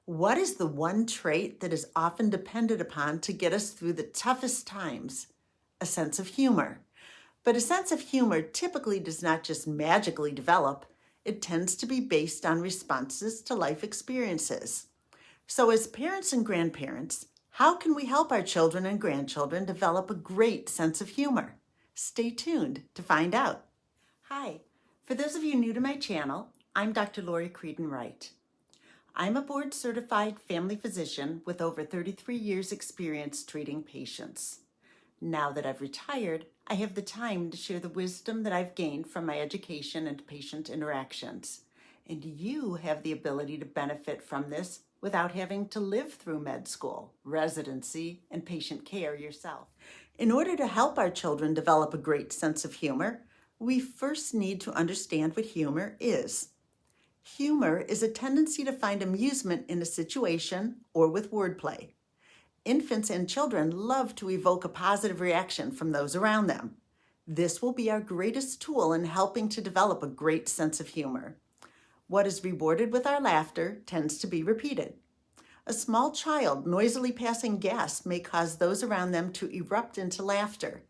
What is the one trait that is often depended upon to get us through the toughest times? A sense of humor. But a sense of humor typically does not just magically develop, it tends to be based on responses to life experiences. So, as parents and grandparents, how can we help our children and grandchildren develop a great sense of humor? Stay tuned to find out. Hi, for those of you new to my channel, I'm Dr. Creadon Wright. I'm a board-certified family physician with over 33 years' experience treating patients. Now that I've retired, I have the time to share the wisdom that I've gained from my education and patient interactions. And you have the ability to benefit from this without having to live through med school, residency, and patient care yourself. In order to help our children develop a great sense of humor, we first need to understand what humor is. Humor is a tendency to find amusement in a situation or with wordplay. Infants and children love to evoke a positive reaction from those around them. This will be our greatest tool in helping to develop a great sense of humor. What is rewarded with our laughter tends to be repeated. A small child noisily passing gas may cause those around them to erupt into laughter.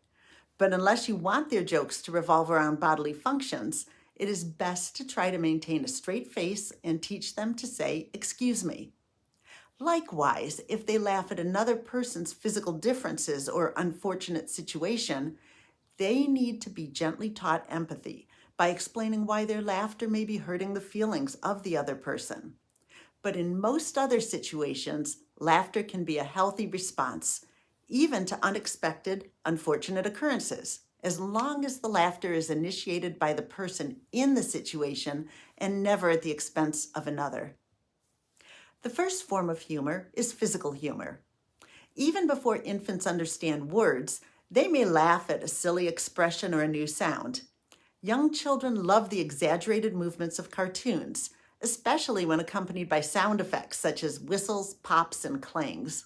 But unless you want their jokes to revolve around bodily functions, it is best to try to maintain a straight face and teach them to say, "Excuse me." Likewise, if they laugh at another person's physical differences or unfortunate situation, they need to be gently taught empathy by explaining why their laughter may be hurting the feelings of the other person. But in most other situations, laughter can be a healthy response, even to unexpected, unfortunate occurrences, as long as the laughter is initiated by the person in the situation and never at the expense of another. The first form of humor is physical humor. Even before infants understand words, they may laugh at a silly expression or a new sound. Young children love the exaggerated movements of cartoons, especially when accompanied by sound effects such as whistles, pops, and clangs.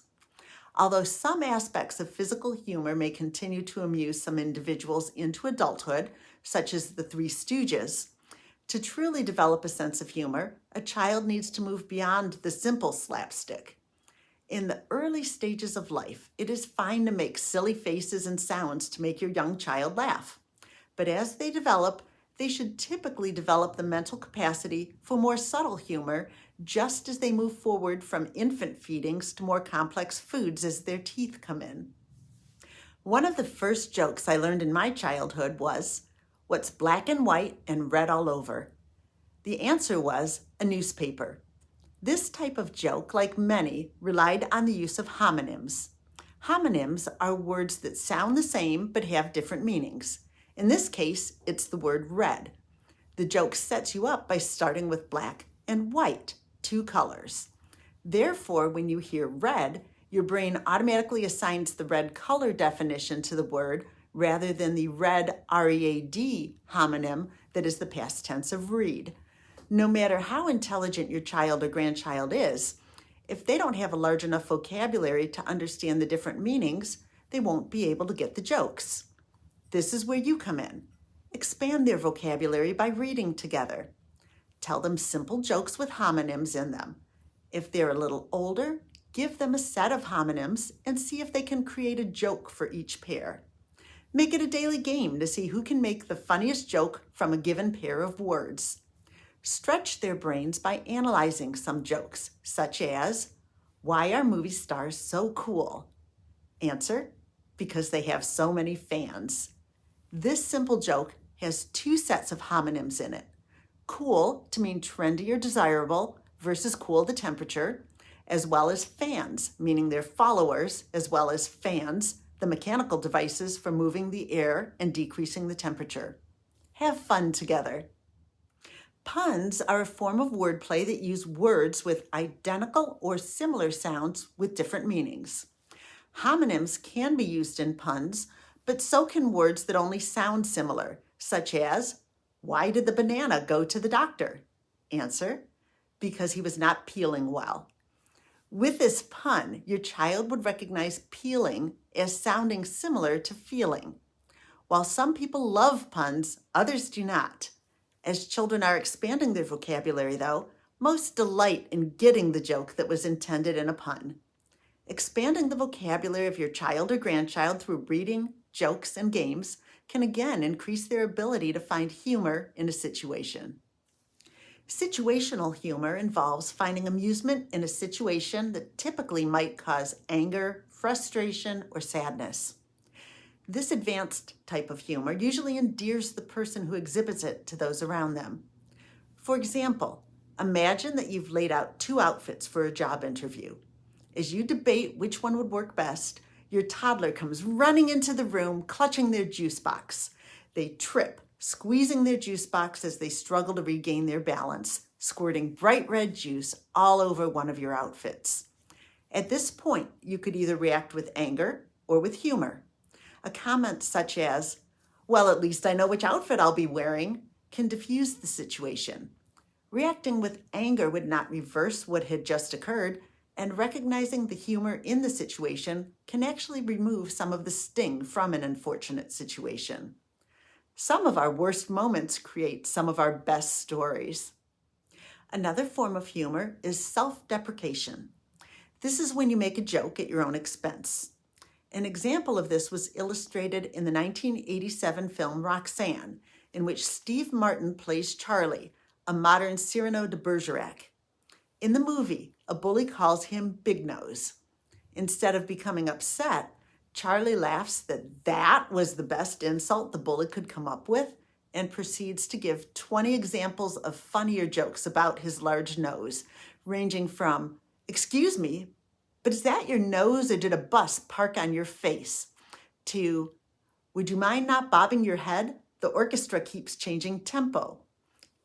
Although some aspects of physical humor may continue to amuse some individuals into adulthood, such as the Three Stooges, to truly develop a sense of humor, a child needs to move beyond the simple slapstick. In the early stages of life, it is fine to make silly faces and sounds to make your young child laugh. But as they develop, they should typically develop the mental capacity for more subtle humor just as they move forward from infant feedings to more complex foods as their teeth come in. One of the first jokes I learned in my childhood was, "What's black and white and red all over?" The answer was a newspaper. This type of joke, like many, relied on the use of homonyms. Homonyms are words that sound the same but have different meanings. In this case, it's the word red. The joke sets you up by starting with black and white, two colors. Therefore, when you hear red, your brain automatically assigns the red color definition to the word rather than the red, R-E-A-D homonym that is the past tense of read. No matter how intelligent your child or grandchild is, if they don't have a large enough vocabulary to understand the different meanings, they won't be able to get the jokes. This is where you come in. Expand their vocabulary by reading together. Tell them simple jokes with homonyms in them. If they're a little older, give them a set of homonyms and see if they can create a joke for each pair. Make it a daily game to see who can make the funniest joke from a given pair of words. Stretch their brains by analyzing some jokes, such as, "Why are movie stars so cool?" Answer, "Because they have so many fans." This simple joke has two sets of homonyms in it. Cool to mean trendy or desirable versus cool the temperature, as well as fans, meaning they're followers, as well as fans, the mechanical devices for moving the air and decreasing the temperature. Have fun together. Puns are a form of wordplay that use words with identical or similar sounds with different meanings. Homonyms can be used in puns, but so can words that only sound similar, such as, "Why did the banana go to the doctor?" Answer, "Because he was not peeling well." With this pun, your child would recognize peeling as sounding similar to feeling. While some people love puns, others do not. As children are expanding their vocabulary, though, Most delight in getting the joke that was intended in a pun. Expanding the vocabulary of your child or grandchild through reading, jokes, and games can again increase their ability to find humor in a situation. Situational humor involves finding amusement in a situation that typically might cause anger, frustration, or sadness. This advanced type of humor usually endears the person who exhibits it to those around them. For example, imagine that you've laid out 2 outfits for a job interview. As you debate which one would work best, your toddler comes running into the room, clutching their juice box. They trip, squeezing their juice box as they struggle to regain their balance, squirting bright red juice all over one of your outfits. At this point, you could either react with anger or with humor. A comment such as, "Well, at least I know which outfit I'll be wearing," can diffuse the situation. Reacting with anger would not reverse what had just occurred, and recognizing the humor in the situation can actually remove some of the sting from an unfortunate situation. Some of our worst moments create some of our best stories. Another form of humor is self-deprecation. This is when you make a joke at your own expense. An example of this was illustrated in the 1987 film Roxanne, in which Steve Martin plays Charlie, a modern Cyrano de Bergerac. In the movie, a bully calls him Big Nose. Instead of becoming upset, Charlie laughs that was the best insult the bully could come up with and proceeds to give 20 examples of funnier jokes about his large nose, ranging from, "Excuse me, but is that your nose or did a bus park on your face?" to, "Would you mind not bobbing your head? The orchestra keeps changing tempo."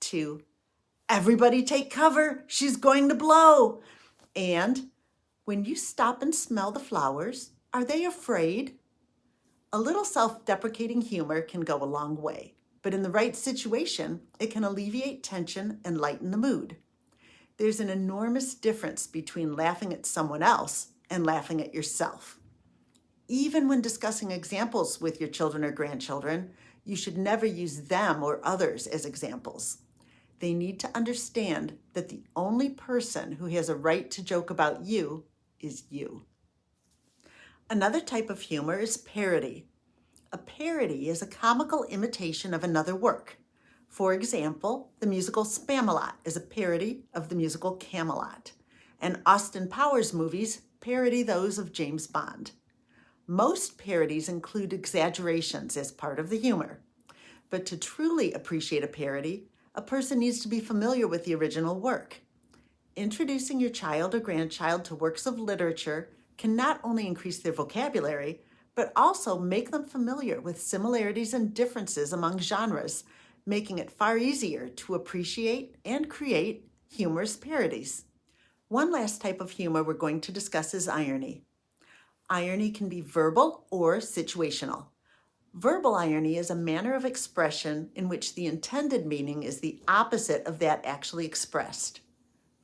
To, "Everybody take cover, she's going to blow." And, "When you stop and smell the flowers, are they afraid?" A little self-deprecating humor can go a long way, but in the right situation, it can alleviate tension and lighten the mood. There's an enormous difference between laughing at someone else and laughing at yourself. Even when discussing examples with your children or grandchildren, you should never use them or others as examples. They need to understand that the only person who has a right to joke about you is you. Another type of humor is parody. A parody is a comical imitation of another work. For example, the musical Spamalot is a parody of the musical Camelot, and Austin Powers movies parody those of James Bond. Most parodies include exaggerations as part of the humor, but to truly appreciate a parody, a person needs to be familiar with the original work. Introducing your child or grandchild to works of literature can not only increase their vocabulary, but also make them familiar with similarities and differences among genres, making it far easier to appreciate and create humorous parodies. One last type of humor we're going to discuss is irony. Irony can be verbal or situational. Verbal irony is a manner of expression in which the intended meaning is the opposite of that actually expressed.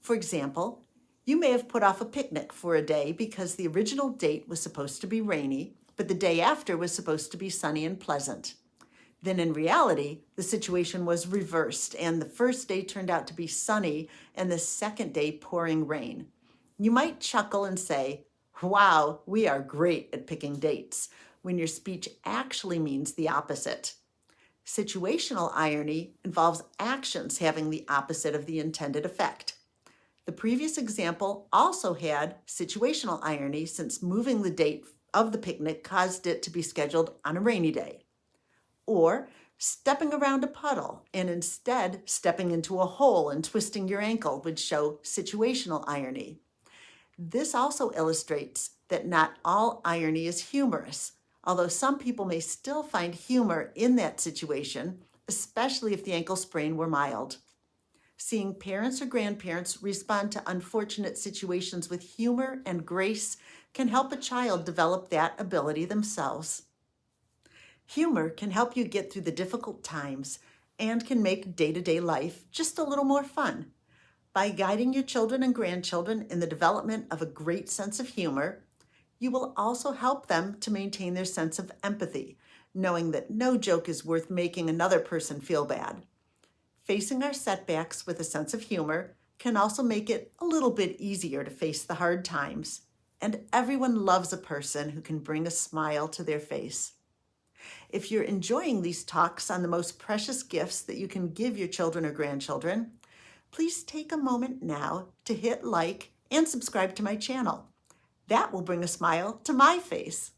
For example, you may have put off a picnic for a day because the original date was supposed to be rainy, but the day after was supposed to be sunny and pleasant. Then in reality, the situation was reversed and the first day turned out to be sunny and the second day pouring rain. You might chuckle and say, "Wow, we are great at picking dates," when your speech actually means the opposite. Situational irony involves actions having the opposite of the intended effect. The previous example also had situational irony since moving the date of the picnic caused it to be scheduled on a rainy day. Or stepping around a puddle and instead stepping into a hole and twisting your ankle would show situational irony. This also illustrates that not all irony is humorous, although some people may still find humor in that situation, especially if the ankle sprain were mild. Seeing parents or grandparents respond to unfortunate situations with humor and grace can help a child develop that ability themselves. Humor can help you get through the difficult times and can make day-to-day life just a little more fun. By guiding your children and grandchildren in the development of a great sense of humor, you will also help them to maintain their sense of empathy, knowing that no joke is worth making another person feel bad. Facing our setbacks with a sense of humor can also make it a little bit easier to face the hard times. And everyone loves a person who can bring a smile to their face. If you're enjoying these talks on the most precious gifts that you can give your children or grandchildren, please take a moment now to hit like and subscribe to my channel. That will bring a smile to my face.